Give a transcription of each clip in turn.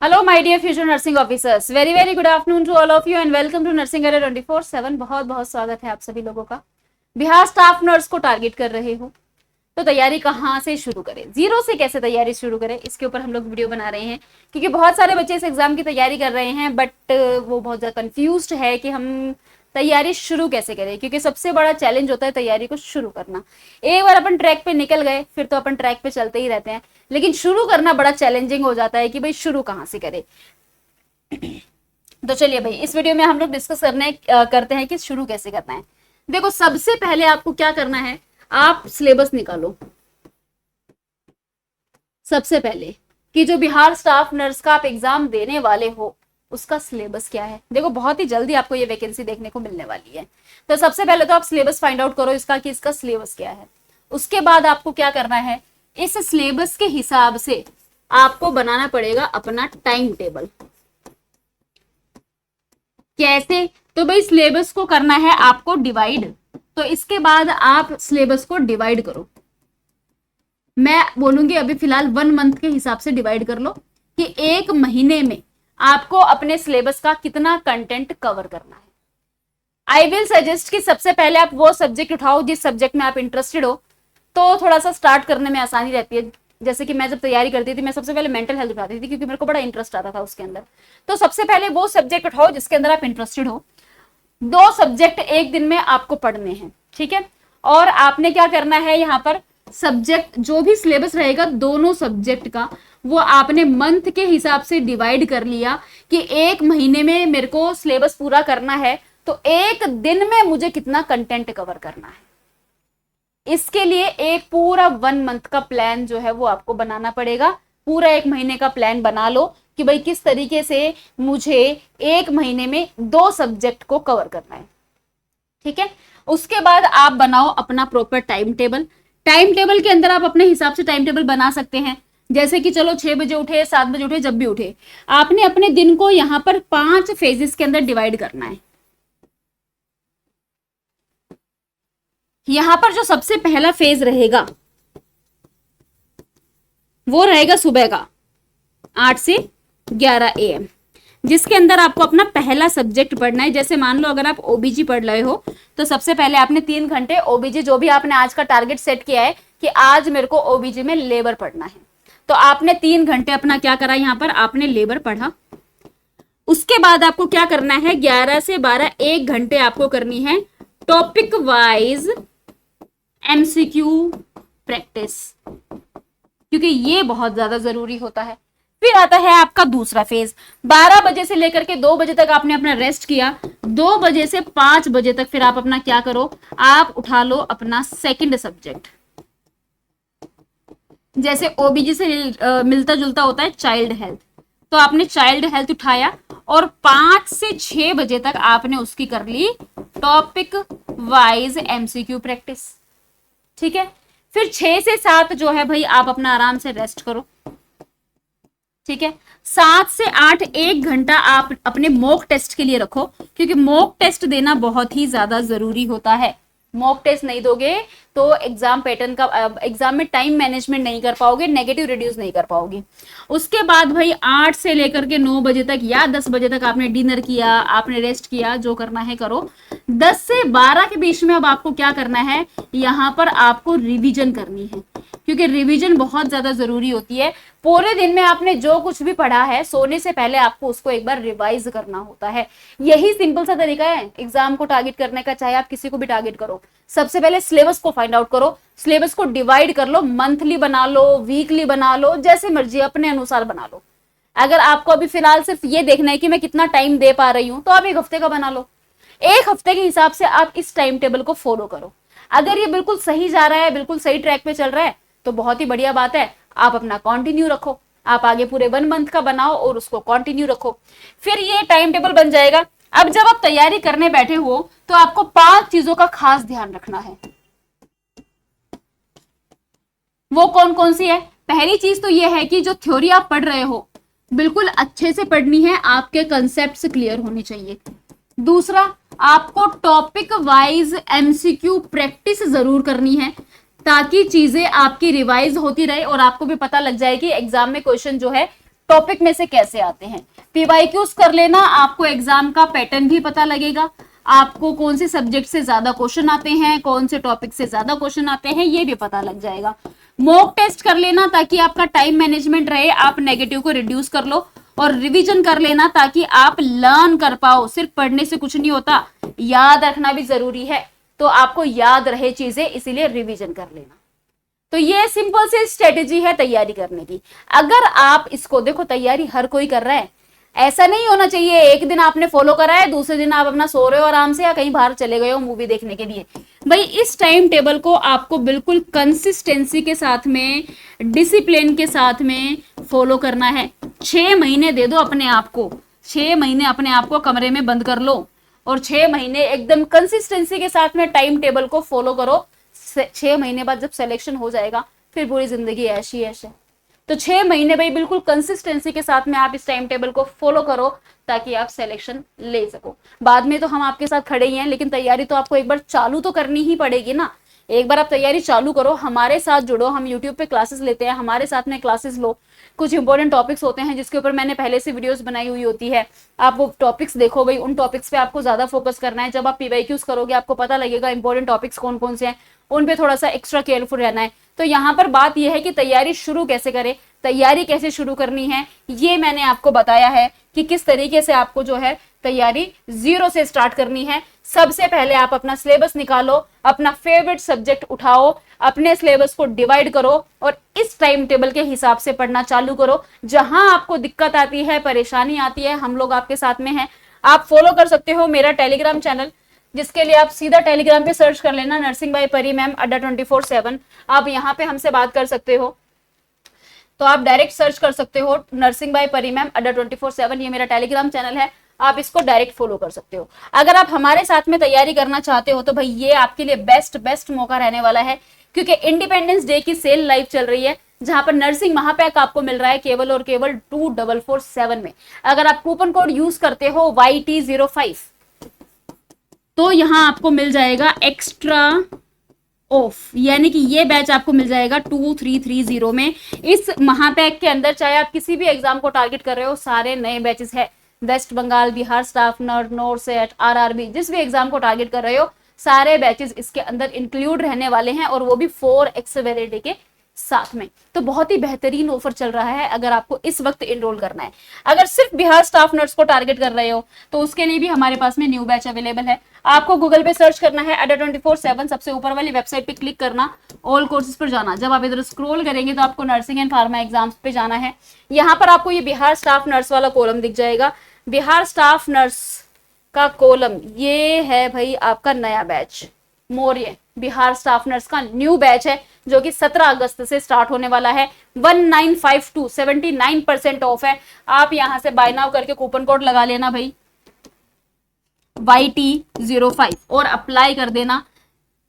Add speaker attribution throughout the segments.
Speaker 1: Hello my dear future nursing officers, very very good afternoon to all of you and welcome to nursing career 24/7। बहुत बहुत स्वागत है आप सभी लोगों का। बिहार स्टाफ नर्स को टारगेट कर रहे हो तो तैयारी कहाँ से शुरू करें, जीरो से कैसे तैयारी शुरू करें, इसके ऊपर हम लोग वीडियो बना रहे हैं। क्योंकि बहुत सारे बच्चे इस एग्जाम की तैयारी कर रहे हैं बट वो बहुत ज्यादा कंफ्यूज्ड है कि हम तैयारी शुरू कैसे करें। क्योंकि सबसे बड़ा चैलेंज होता है तैयारी को शुरू करना। एक बार अपन ट्रैक पे निकल गए फिर तो अपन ट्रैक पे चलते ही रहते हैं, लेकिन शुरू करना बड़ा चैलेंजिंग हो जाता है कि भाई शुरू कहाँ से करें। तो चलिए भाई, इस वीडियो में हम लोग डिस्कस करते हैं कि शुरू कैसे करना है। देखो, सबसे पहले आपको क्या करना है, आप सिलेबस निकालो। सबसे पहले कि जो बिहार स्टाफ नर्स का आप एग्जाम देने वाले हो उसका सिलेबस क्या है। देखो, बहुत ही जल्दी आपको ये वैकेंसी देखने को मिलने वाली है, तो सबसे पहले तो आप सिलेबस फाइंड आउट करो इसका कि इसका सिलेबस क्या है। उसके बाद आपको क्या करना है, इस सिलेबस के हिसाब से आपको बनाना पड़ेगा अपना टाइम टेबल। कैसे? तो भाई सिलेबस को करना है आपको डिवाइड, तो इसके बाद आप सिलेबस को डिवाइड करो। मैं बोलूंगी अभी फिलहाल 1 मंथ के हिसाब से डिवाइड कर लो कि एक महीने में आपको अपने सिलेबस का कितना कंटेंट कवर करना है। आई विल सजेस्ट कि सबसे पहले आप वो सब्जेक्ट उठाओ जिस सब्जेक्ट में आप इंटरेस्टेड हो, तो थोड़ा सा स्टार्ट करने में आसानी रहती है। जैसे कि मैं जब तैयारी करती थी मैं सबसे पहले मेंटल हेल्थ उठाती थी क्योंकि मेरे को बड़ा इंटरेस्ट आता था उसके अंदर। तो सबसे पहले वो सब्जेक्ट उठाओ जिसके अंदर आप इंटरेस्टेड हो। 2 सब्जेक्ट एक दिन में आपको पढ़ने हैं, ठीक है। और आपने क्या करना है, यहाँ पर सब्जेक्ट जो भी सिलेबस रहेगा दोनों सब्जेक्ट का वो आपने मंथ के हिसाब से डिवाइड कर लिया कि एक महीने में मेरे को सिलेबस पूरा करना है तो एक दिन में मुझे कितना कंटेंट कवर करना है। इसके लिए एक पूरा 1 मंथ का प्लान जो है वो आपको बनाना पड़ेगा। पूरा एक महीने का प्लान बना लो कि भाई किस तरीके से मुझे एक महीने में 2 सब्जेक्ट को कवर करना है, ठीक है। उसके बाद आप बनाओ अपना proper time table. Time table के अंदर आप अपने हिसाब से टाइम टेबल बना सकते हैं। जैसे कि चलो 6 बजे उठे, 7 बजे उठे, जब भी उठे आपने अपने दिन को यहाँ पर 5 फेजेस के अंदर डिवाइड करना है। यहां पर जो सबसे पहला फेज रहेगा वो रहेगा सुबह का 8 से 11 AM, जिसके अंदर आपको अपना पहला सब्जेक्ट पढ़ना है। जैसे मान लो अगर आप ओबीजी पढ़ रहे हो तो सबसे पहले आपने 3 घंटे ओबीजी, जो भी आपने आज का टारगेट सेट किया है कि आज मेरे को ओबीजी में लेबर पढ़ना है, तो आपने 3 घंटे अपना क्या करा, यहाँ पर आपने लेबर पढ़ा। उसके बाद आपको क्या करना है, 11 से 12 1 घंटे आपको करनी है टॉपिक वाइज एमसीक्यू प्रैक्टिस, क्योंकि ये बहुत ज्यादा जरूरी होता है। फिर आता है आपका दूसरा फेज। 12 बजे से लेकर के 2 बजे तक आपने अपना रेस्ट किया। 2 बजे से 5 बजे तक फिर आप अपना क्या करो, आप उठा लो अपना सेकंड सब्जेक्ट। जैसे ओबीजी से मिलता जुलता होता है चाइल्ड हेल्थ, तो आपने चाइल्ड हेल्थ उठाया और 5 से 6 बजे तक आपने उसकी कर ली टॉपिक वाइज एमसीक्यू प्रैक्टिस, ठीक है। फिर 6 से 7 जो है भाई आप अपना आराम से रेस्ट करो, ठीक है। 7 से 8 1 घंटा आप अपने मॉक टेस्ट के लिए रखो, क्योंकि मॉक टेस्ट देना बहुत ही ज्यादा जरूरी होता है। मॉक टेस्ट नहीं दोगे तो एग्जाम पैटर्न का एग्जाम में टाइम मैनेजमेंट नहीं कर पाओगे, नेगेटिव रिड्यूस नहीं कर पाओगे। उसके बाद भाई 8 से लेकर के 9 बजे तक या 10 बजे तक आपने डिनर किया, आपने रेस्ट किया, जो करना है करो। 10 से 12 के बीच में अब आपको क्या करना है, यहाँ पर आपको रिवीजन करनी है, क्योंकि रिवीजन बहुत ज्यादा जरूरी होती है। पूरे दिन में आपने जो कुछ भी पढ़ा है सोने से पहले आपको उसको एक बार रिवाइज करना होता है। यही सिंपल सा तरीका है एग्जाम को टारगेट करने का, चाहे आप किसी को भी टारगेट करो। सबसे पहले सिलेबस को फाइंड आउट करो, सिलेबस को डिवाइड कर लो, मंथली बना लो, वीकली बना लो, जैसे मर्जी अपने अनुसार बना लो। अगर आपको अभी फिलहाल सिर्फ ये देखना है कि मैं कितना टाइम दे पा रही हूं, तो आप 1 हफ्ते का बना लो। 1 हफ्ते के हिसाब से आप इस टाइम टेबल को फॉलो करो। अगर ये बिल्कुल सही जा रहा है, बिल्कुल सही ट्रैक पे चल रहा है, तो बहुत ही बढ़िया बात है, आप अपना कंटिन्यू रखो। आप आगे पूरे 1 मंथ का बनाओ और उसको कंटिन्यू रखो, फिर ये टाइम टेबल बन जाएगा। अब जब आप तैयारी करने बैठे हो तो आपको 5 चीजों का खास ध्यान रखना है। वो कौन कौन सी है? पहली चीज तो ये है कि जो थ्योरी आप पढ़ रहे हो बिल्कुल अच्छे से पढ़नी है, आपके कंसेप्ट्स क्लियर होने चाहिए। दूसरा, आपको टॉपिक वाइज एमसीक्यू प्रैक्टिस जरूर करनी है, ताकि चीजें आपकी रिवाइज होती रहे और आपको भी पता लग जाए कि एग्जाम में क्वेश्चन जो है टॉपिक में से कैसे आते हैं। पीवाईक्यूज कर लेना, आपको एग्जाम का पैटर्न भी पता लगेगा, आपको कौन से सब्जेक्ट से ज्यादा क्वेश्चन आते हैं, कौन से टॉपिक से ज्यादा क्वेश्चन आते हैं, ये भी पता लग जाएगा। मॉक टेस्ट कर लेना ताकि आपका टाइम मैनेजमेंट रहे, आप नेगेटिव को रिड्यूस कर लो, और रिवीजन कर लेना ताकि आप लर्न कर पाओ। सिर्फ पढ़ने से कुछ नहीं होता, याद रखना भी जरूरी है, तो आपको याद रहे चीजें, इसीलिए रिवीजन कर लेना। तो ये सिंपल सी स्ट्रेटेजी है तैयारी करने की। अगर आप इसको देखो, तैयारी हर कोई कर रहा है, ऐसा नहीं होना चाहिए एक दिन आपने फॉलो करा है, दूसरे दिन आप अपना सो रहे हो आराम से, या कहीं बाहर चले गए हो मूवी देखने के लिए। भाई इस टाइम टेबल को आपको बिल्कुल कंसिस्टेंसी के साथ में, डिसिप्लिन के साथ में फॉलो करना है। 6 महीने दे दो अपने आप को, 6 महीने अपने आप को कमरे में बंद कर लो और 6 महीने एकदम कंसिस्टेंसी के साथ में टाइम टेबल को फॉलो करो। 6 महीने बाद जब सिलेक्शन हो जाएगा, फिर पूरी जिंदगी ऐश ही ऐश है। तो 6 महीने भाई बिल्कुल कंसिस्टेंसी के साथ में आप इस टाइम टेबल को फॉलो करो ताकि आप सिलेक्शन ले सको। बाद में तो हम आपके साथ खड़े ही हैं, लेकिन तैयारी तो आपको एक बार चालू तो करनी ही पड़ेगी ना। एक बार आप तैयारी चालू करो, हमारे साथ जुड़ो, हम यूट्यूब पे क्लासेस लेते हैं, हमारे साथ में क्लासेस लो। कुछ इंपॉर्टेंट टॉपिक्स होते हैं जिसके ऊपर मैंने पहले से वीडियोस बनाई हुई होती है, आप वो टॉपिक्स देखो। भाई उन टॉपिक्स पे आपको ज्यादा फोकस करना है। जब आप पीवाईक्यूज करोगे आपको पता लगेगा इंपॉर्टेंट टॉपिक्स कौन कौन से हैं, उन पे थोड़ा सा एक्स्ट्रा केयरफुल रहना है। तो यहाँ पर बात यह है कि तैयारी शुरू कैसे करें, तैयारी कैसे शुरू करनी है, ये मैंने आपको बताया है कि किस तरीके से आपको जो है तैयारी 0 से स्टार्ट करनी है। सबसे पहले आप अपना सिलेबस निकालो, अपना फेवरेट सब्जेक्ट उठाओ, अपने सिलेबस को डिवाइड करो और इस टाइम टेबल के हिसाब से पढ़ना चालू करो। जहां आपको दिक्कत आती है, परेशानी आती है, हम लोग आपके साथ में हैं। आप फॉलो कर सकते हो मेरा टेलीग्राम चैनल, जिसके लिए आप सीधा टेलीग्राम पे सर्च कर लेना नर्सिंग बाय परी मैम अड्डा 24/7। आप यहाँ पे हमसे बात कर सकते हो, तो आप डायरेक्ट सर्च कर सकते हो नर्सिंग बाय परी मैम अड्डा 24/7, ये मेरा टेलीग्राम चैनल है, आप इसको डायरेक्ट फॉलो कर सकते हो। अगर आप हमारे साथ में तैयारी करना चाहते हो तो भाई ये आपके लिए बेस्ट मौका रहने वाला है, क्योंकि इंडिपेंडेंस डे की सेल लाइव चल रही है, जहां पर नर्सिंग महापैक आपको मिल रहा है केवल और केवल 2447 में। अगर आप कूपन कोड यूज करते हो YT05 तो यहां आपको मिल जाएगा एक्स्ट्रा ऑफ, यानी कि ये बैच आपको मिल जाएगा 2330 में। इस महापैक के अंदर चाहे आप किसी भी एग्जाम को टारगेट कर रहे हो, सारे नए बैचेस है। West Bengal, Bihar staff nurse, NORCET, RRB, जिस भी एग्जाम को टारगेट कर रहे हो, सारे बैचेस इसके अंदर इंक्लूड रहने वाले हैं, और वो भी 4x वैलिडिटी के साथ में। तो बहुत ही बेहतरीन ऑफर चल रहा है अगर आपको इस वक्त एनरोल करना है। अगर सिर्फ बिहार स्टाफ नर्स को टारगेट कर रहे हो तो उसके लिए भी हमारे पास में न्यू बैच अवेलेबल है। आपको गूगल पे सर्च करना है अड्डा 24/7, सबसे ऊपर वाली वेबसाइट पे क्लिक करना, ऑल कोर्सेज पर जाना। जब आप इधर स्क्रॉल करेंगे तो आपको नर्सिंग एंड फार्मा एग्जाम्स पे जाना है। यहाँ पर आपको ये बिहार स्टाफ नर्स वाला कॉलम दिख जाएगा। बिहार स्टाफ नर्स का कॉलम ये है भाई आपका नया batch, Maurya Bihar staff nurse का न्यू बैच है, जो कि 17 अगस्त से स्टार्ट होने वाला है। 1952 79% ऑफ है। आप यहां से बाय नाउ करके कूपन कोड लगा लेना भाई YT05 और अप्लाई कर देना।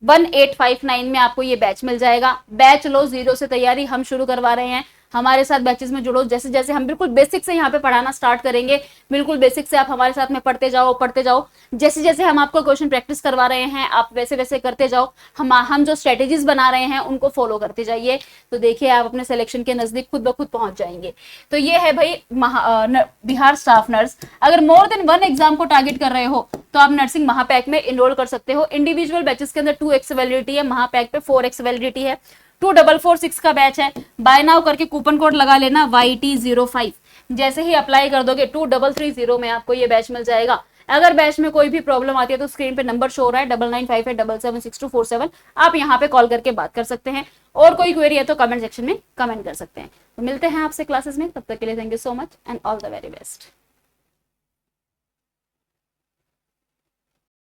Speaker 1: 1859 में आपको ये बैच मिल जाएगा। बैच लो, 0 से तैयारी हम शुरू करवा रहे हैं। हमारे साथ बैचेस में जुड़ो। जैसे जैसे हम बिल्कुल बेसिक से यहाँ पे पढ़ाना स्टार्ट करेंगे, बिल्कुल बेसिक से आप हमारे साथ में पढ़ते जाओ। जैसे जैसे हम आपको क्वेश्चन प्रैक्टिस करवा रहे हैं, आप वैसे वैसे करते जाओ। हम जो स्ट्रेटेजीज बना रहे हैं उनको फॉलो करते जाइए, तो देखिए आप अपने सिलेक्शन के नजदीक खुद ब खुद पहुंच जाएंगे। तो ये है भाई बिहार स्टाफ नर्स। अगर मोर देन 1 एग्जाम को टारगेट कर रहे हो तो आप नर्सिंग महापैक में इनरोल कर सकते हो। इंडिविजुअल बैचेस के अंदर 2x वैलिडिटी है, महापैक पे 4x वैलिडिटी है। 2446 का बैच है। बाय नाउ करके कूपन कोड लगा लेना YT05। जैसे ही अप्लाई कर दोगे 2330 में आपको ये बैच मिल जाएगा। अगर बैच में कोई भी प्रॉब्लम आती है तो स्क्रीन पे नंबर शो हो रहा है 9958776247। आप यहाँ पे कॉल करके बात कर सकते हैं, और कोई क्वेरी है तो कमेंट सेक्शन में कमेंट कर सकते हैं। तो मिलते हैं आपसे क्लासेस में, तब तक के लिए thank you so much and all the very best.